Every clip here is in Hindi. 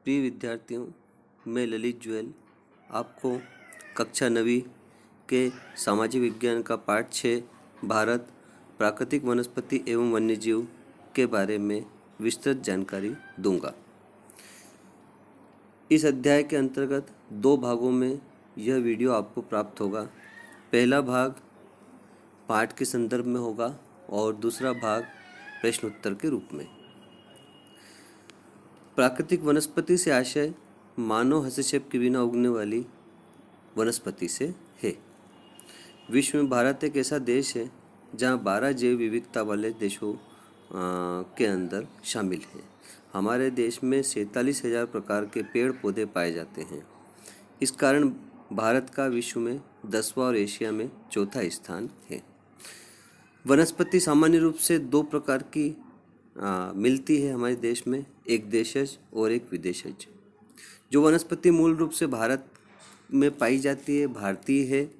प्रिय विद्यार्थियों, मैं ललित जुएल आपको कक्षा 9वीं के सामाजिक विज्ञान का पाठ 6 भारत प्राकृतिक वनस्पति एवं वन्यजीव के बारे में विस्तृत जानकारी दूंगा। इस अध्याय के अंतर्गत 2 भागों में यह वीडियो आपको प्राप्त होगा। पहला भाग पाठ के संदर्भ में होगा और दूसरा भाग प्रश्न उत्तर के रूप में। प्राकृतिक वनस्पति से आशय मानव हस्तक्षेप के बिना उगने वाली वनस्पति से है। विश्व में भारत एक ऐसा देश है जहां 12 जैव विविधता वाले देशों के अंदर शामिल हैं। हमारे देश में 47,000 प्रकार के पेड़ पौधे पाए जाते हैं। इस कारण भारत का विश्व में 10वां और एशिया में 4था स्थान है। वनस्पति सामान्य रूप से 2 प्रकार की मिलती है हमारे देश में, एक देशज और एक विदेशज। जो वनस्पति मूल रूप से भारत में पाई जाती है, भारतीय है,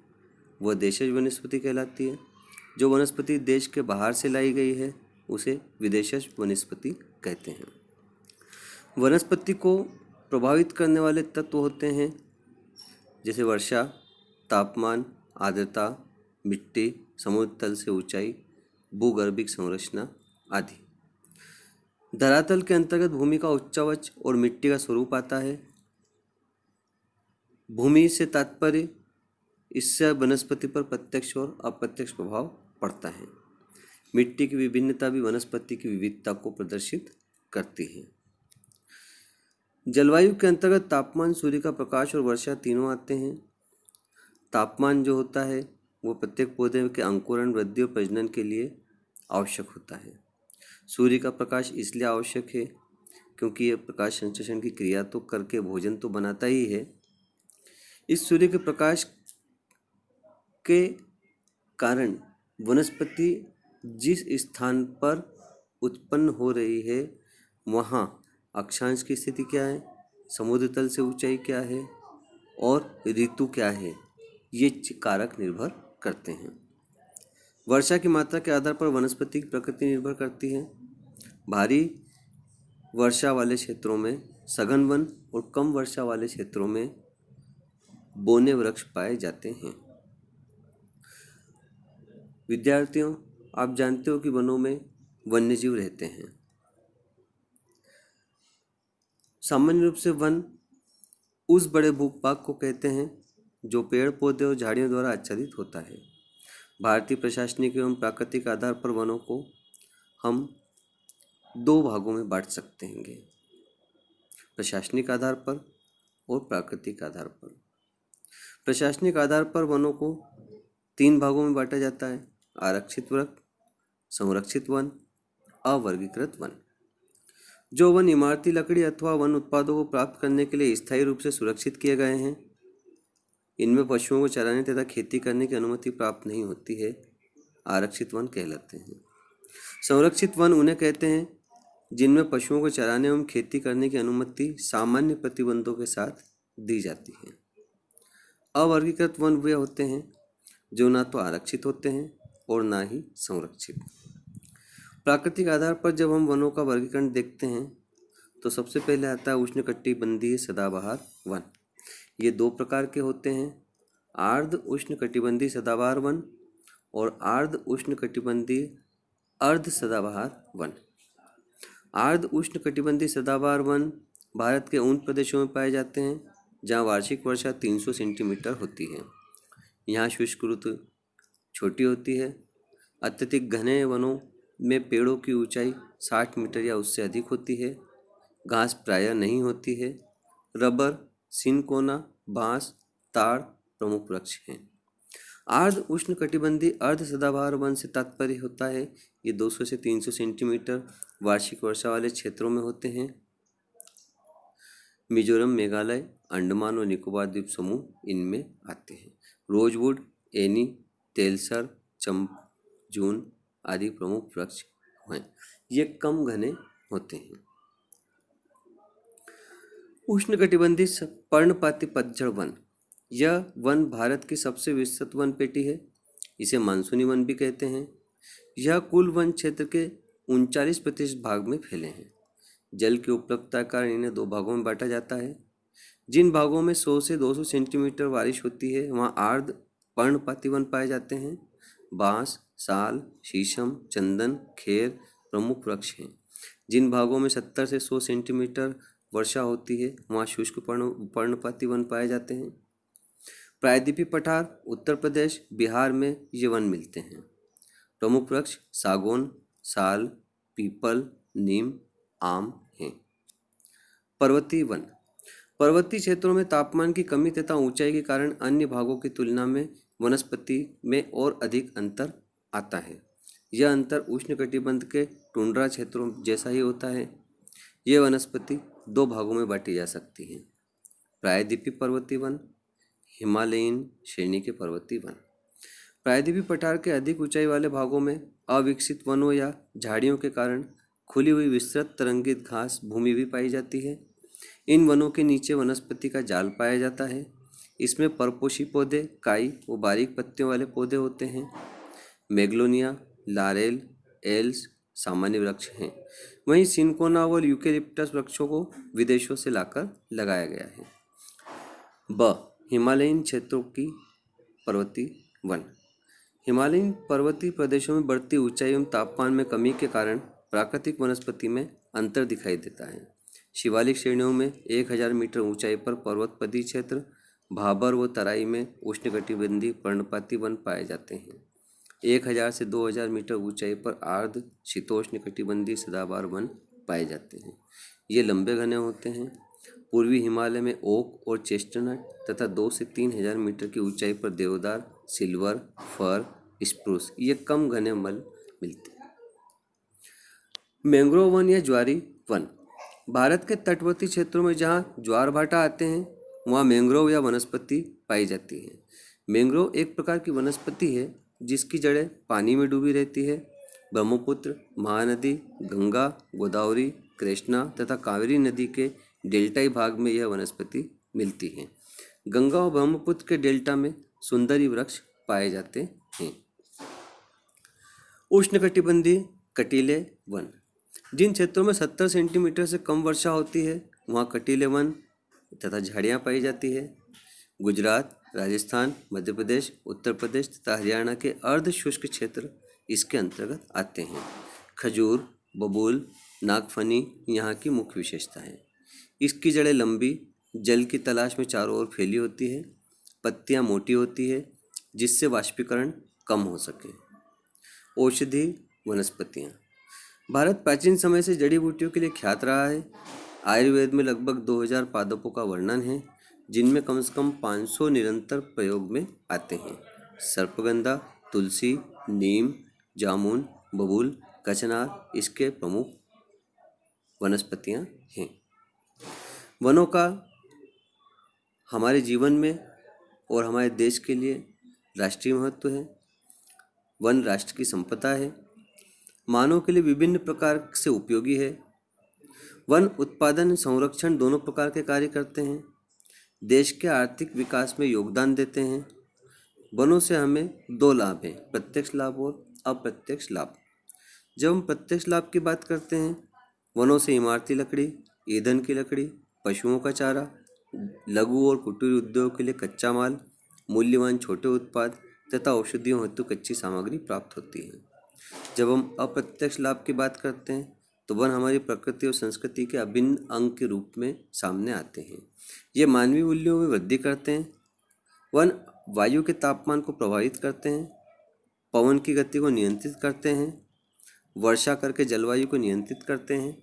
वह देशज वनस्पति कहलाती है। जो वनस्पति देश के बाहर से लाई गई है उसे विदेशज वनस्पति कहते हैं। वनस्पति को प्रभावित करने वाले तत्व होते हैं जैसे वर्षा, तापमान, आर्द्रता, मिट्टी, समुद्र तल से ऊंचाई, भूगर्भिक संरचना आदि। धरातल के अंतर्गत भूमि का उच्चावच और मिट्टी का स्वरूप आता है। भूमि से तात्पर्य इससे वनस्पति पर प्रत्यक्ष और अप्रत्यक्ष प्रभाव पड़ता है। मिट्टी की विभिन्नता भी वनस्पति की विविधता को प्रदर्शित करती है। जलवायु के अंतर्गत तापमान, सूर्य का प्रकाश और वर्षा तीनों आते हैं। तापमान जो होता है वो प्रत्येक पौधे के अंकुरण, वृद्धि और प्रजनन के लिए आवश्यक होता है। सूर्य का प्रकाश इसलिए आवश्यक है क्योंकि यह प्रकाश संश्लेषण की क्रिया तो करके भोजन तो बनाता ही है। इस सूर्य के प्रकाश के कारण वनस्पति जिस स्थान पर उत्पन्न हो रही है वहाँ अक्षांश की स्थिति क्या है, समुद्र तल से ऊंचाई क्या है और ऋतु क्या है, ये कारक निर्भर करते हैं। वर्षा की मात्रा के आधार पर वनस्पति की प्रकृति निर्भर करती है। भारी वर्षा वाले क्षेत्रों में सघन वन और कम वर्षा वाले क्षेत्रों में बौने वृक्ष पाए जाते हैं। विद्यार्थियों, आप जानते हो कि वनों में वन्यजीव रहते हैं। सामान्य रूप से वन उस बड़े भूभाग को कहते हैं जो पेड़ पौधे और झाड़ियों द्वारा आच्छादित होता है। भारतीय प्रशासनिक एवं प्राकृतिक आधार पर वनों को हम 2 भागों में बांट सकते हैं, प्रशासनिक आधार पर और प्राकृतिक आधार पर। प्रशासनिक आधार पर वनों को 3 भागों में बांटा जाता है, आरक्षित वन, संरक्षित वन, अवर्गीकृत वन। जो वन इमारती लकड़ी अथवा वन उत्पादों को प्राप्त करने के लिए स्थायी रूप से सुरक्षित किए गए हैं, इनमें पशुओं को चराने तथा खेती करने की अनुमति प्राप्त नहीं होती है, आरक्षित वन कहलाते हैं। संरक्षित वन उन्हें कहते हैं जिनमें पशुओं को चराने एवं खेती करने की अनुमति सामान्य प्रतिबंधों के साथ दी जाती है। अवर्गीकृत वन वे होते हैं जो ना तो आरक्षित होते हैं और ना ही संरक्षित। प्राकृतिक आधार पर जब हम वनों का वर्गीकरण देखते हैं तो सबसे पहले आता है उष्णकटिबंधीय सदाबहार वन। ये 2 प्रकार के होते हैं, आर्द्र उष्णकटिबंधीय सदाबहार वन और आर्द्र उष्णकटिबंधीय अर्ध सदाबहार वन। आर्द्र उष्णकटिबंधीय सदाबहार वन भारत के उन प्रदेशों में पाए जाते हैं जहां वार्षिक वर्षा 300 सेंटीमीटर होती है। यहाँ शुष्क ऋतु छोटी होती है। अत्यधिक घने वनों में पेड़ों की ऊंचाई 60 मीटर या उससे अधिक होती है। घास प्रायः नहीं होती है। रबर, सिनकोना, बांस, ताड़ प्रमुख वृक्ष हैं। आर्द्र उष्णकटिबंधीय अर्ध सदाबहार वन से तात्पर्य होता है ये 200 से 300 सेंटीमीटर वार्षिक वर्षा वाले क्षेत्रों में होते हैं। मिजोरम, मेघालय, अंडमान और निकोबार द्वीप समूह इनमें आते हैं। रोजवुड, एनी, तेलसर, चंपजून आदि प्रमुख वृक्ष हैं। ये कम घने होते हैं। उष्णकटिबंधीय पर्णपाती पतझड़ वन, यह वन भारत की सबसे विस्तृत वन पेटी है। इसे मानसूनी वन भी कहते हैं। यह कुल वन क्षेत्र के 39% भाग में फैले हैं। जल की उपलब्धता के कारण इन्हें दो भागों में बांटा जाता है। जिन भागों में 100 से 200 सेंटीमीटर बारिश होती है वहाँ आर्द्र पर्णपाती वन पाए जाते हैं। बांस, साल, शीशम, चंदन, खेर प्रमुख वृक्ष हैं। जिन भागों में 70 से 100 सेंटीमीटर वर्षा होती है वहाँ शुष्क पर्णपाती वन पाए जाते हैं। प्रायद्वीपीय पठार उत्तर प्रदेश, बिहार में ये वन मिलते हैं। प्रमुख वृक्ष सागौन, साल, पीपल, नीम, आम हैं। पर्वतीय वन पर्वतीय क्षेत्रों में तापमान की कमी तथा ऊंचाई के कारण अन्य भागों की तुलना में वनस्पति में और अधिक अंतर आता है। यह अंतर उष्णकटिबंध के टुंड्रा क्षेत्रों जैसा ही होता है। यह वनस्पति दो भागों में बांटी जा सकती है: प्रायद्वीपीय पर्वतीय वन, हिमालयीन श्रेणी के पर्वतीय वन। प्रायद्वीपीय पठार के अधिक ऊंचाई वाले भागों में अविकसित वनों या झाड़ियों के कारण खुली हुई विस्तृत तरंगित घास भूमि भी पाई जाती है। इन वनों के नीचे वनस्पति का जाल पाया जाता है। इसमें परपोषी पौधे, काई व बारीक पत्तियों वाले पौधे होते हैं। मैग्नोलिया, लारेल, एल्स सामान्य वृक्ष हैं। वहीं सिनकोना व यूकेलिप्टस वृक्षों को विदेशों से लाकर लगाया गया है। हिमालयीन क्षेत्रों की पर्वतीय वन। हिमालयीन पर्वतीय प्रदेशों में बढ़ती ऊंचाई एवं तापमान में कमी के कारण प्राकृतिक वनस्पति में अंतर दिखाई देता है। शिवालिक श्रेणियों में 1000 मीटर ऊंचाई पर पर्वतपदी क्षेत्र, भाबर व तराई में उष्णकटिबंधीय पर्णपाती वन पाए जाते हैं। 1000 से 2000 मीटर ऊंचाई पर आर्द्र शीतोष्णकटिबंधीय सदाबहार वन पाए जाते हैं। ये लंबे घने होते हैं। पूर्वी हिमालय में ओक और चेस्टनट तथा 2 से 3000 मीटर की ऊंचाई पर देवदार, सिल्वर, फर, स्प्रूस ये कम घने वन मिलते हैं। मैंग्रोव वन या ज्वारी वन। भारत के तटवर्ती क्षेत्रों में जहाँ ज्वार भाटा आते हैं वहाँ मैंग्रोव या वनस्पति पाई जाती है। मैंग्रोव एक प्रकार की वनस्पति है जिसकी जड़ें पानी में डूबी रहती है। ब्रह्मपुत्र, महानदी, गंगा, गोदावरी, कृष्णा तथा कावेरी नदी के डेल्टाई भाग में यह वनस्पति मिलती है। गंगा और ब्रह्मपुत्र के डेल्टा में सुंदरी वृक्ष पाए जाते हैं। उष्णकटिबंधीय कटीले वन। जिन क्षेत्रों में 70 सेंटीमीटर से कम वर्षा होती है वहाँ कटीले वन तथा झाड़ियाँ पाई जाती है। गुजरात, राजस्थान, मध्य प्रदेश, उत्तर प्रदेश तथा हरियाणा के अर्ध शुष्क क्षेत्र इसके अंतर्गत आते हैं। खजूर, बबूल, नागफनी यहाँ की मुख्य विशेषता है। इसकी जड़ें लंबी, जल की तलाश में चारों ओर फैली होती है। पत्तियाँ मोटी होती है जिससे वाष्पीकरण कम हो सके। औषधि वनस्पतियाँ। भारत प्राचीन समय से जड़ी बूटियों के लिए ख्यात रहा है। आयुर्वेद में लगभग 2000 पादपों का वर्णन है जिनमें कम से कम 500 निरंतर प्रयोग में आते हैं। सर्पगंधा, तुलसी, नीम, जामुन, बबूल, कचनार इसके प्रमुख वनस्पतियाँ हैं। वनों का हमारे जीवन में और हमारे देश के लिए राष्ट्रीय महत्व है। वन राष्ट्र की संपदा है। मानव के लिए विभिन्न प्रकार से उपयोगी है। वन उत्पादन संरक्षण दोनों प्रकार के कार्य करते हैं। देश के आर्थिक विकास में योगदान देते हैं। वनों से हमें दो लाभ हैं, प्रत्यक्ष लाभ और अप्रत्यक्ष लाभ। जब हम प्रत्यक्ष लाभ की बात करते हैं, वनों से इमारती लकड़ी, ईंधन की लकड़ी, पशुओं का चारा, लघु और कुटीर उद्योग के लिए कच्चा माल, मूल्यवान छोटे उत्पाद तथा औषधियों हेतु कच्ची सामग्री प्राप्त होती है। जब हम अप्रत्यक्ष लाभ की बात करते हैं तो वन हमारी प्रकृति और संस्कृति के अभिन्न अंग के रूप में सामने आते हैं। ये मानवीय मूल्यों में वृद्धि करते हैं। वन वायु के तापमान को प्रभावित करते हैं, पवन की गति को नियंत्रित करते हैं, वर्षा करके जलवायु को नियंत्रित करते हैं,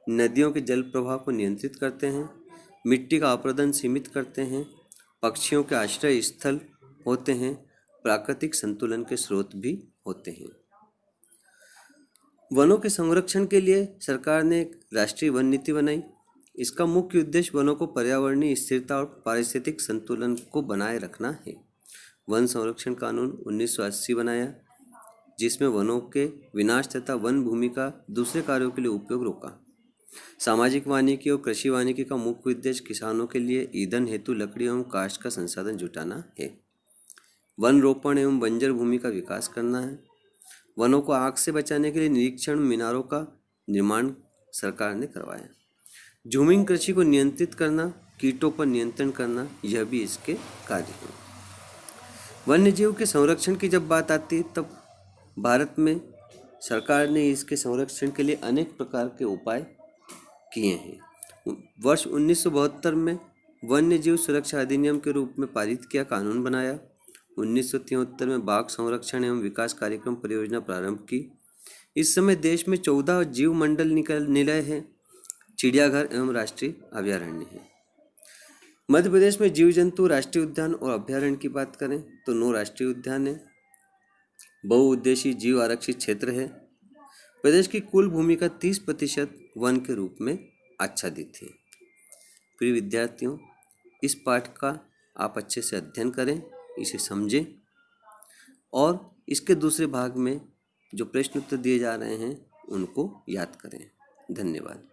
नदियों के जल प्रवाह को नियंत्रित करते हैं, मिट्टी का अपरदन सीमित करते हैं, पक्षियों के आश्रय स्थल होते हैं, प्राकृतिक संतुलन के स्रोत भी होते हैं। वनों के संरक्षण के लिए सरकार ने एक राष्ट्रीय वन नीति बनाई। इसका मुख्य उद्देश्य वनों को पर्यावरणीय स्थिरता और पारिस्थितिक संतुलन को बनाए रखना है। वन संरक्षण कानून 1980 बनाया जिसमें वनों के विनाश तथा वन भूमि का दूसरे कार्यों के लिए उपयोग रोका। सामाजिक वानिकी और कृषि वानिकी का मुख्य उद्देश्य किसानों के लिए ईंधन हेतु लकड़ी एवं काष्ठ का संसाधन जुटाना है। वन रोपण एवं बंजर भूमि का विकास करना है। वनों को आग से बचाने के लिए निरीक्षण मीनारों का निर्माण सरकार ने करवाया। झूमिंग कृषि को नियंत्रित करना, कीटों पर नियंत्रण करना, यह भी इसके कार्य हैं। वन्यजीव के संरक्षण की जब बात आती है तब भारत में सरकार ने इसके संरक्षण के लिए अनेक प्रकार के उपाय किए हैं। वर्ष 1972 में वन्यजीव सुरक्षा अधिनियम के रूप में पारित किया, कानून बनाया। 1973 में बाघ संरक्षण एवं विकास कार्यक्रम परियोजना प्रारंभ की। इस समय देश में 14 जीव मंडल निलय हैं, चिड़ियाघर एवं राष्ट्रीय अभयारण्य हैं। मध्य प्रदेश में जीव जंतु राष्ट्रीय उद्यान और अभयारण्य की बात करें तो 9 राष्ट्रीय उद्यान है, बहुउद्देशीय जीव आरक्षित क्षेत्र है। प्रदेश की कुल भूमि का 30% वन के रूप में आच्छादित है। प्रिय विद्यार्थियों, इस पाठ का आप अच्छे से अध्ययन करें, इसे समझें और इसके दूसरे भाग में जो प्रश्न उत्तर दिए जा रहे हैं उनको याद करें। धन्यवाद।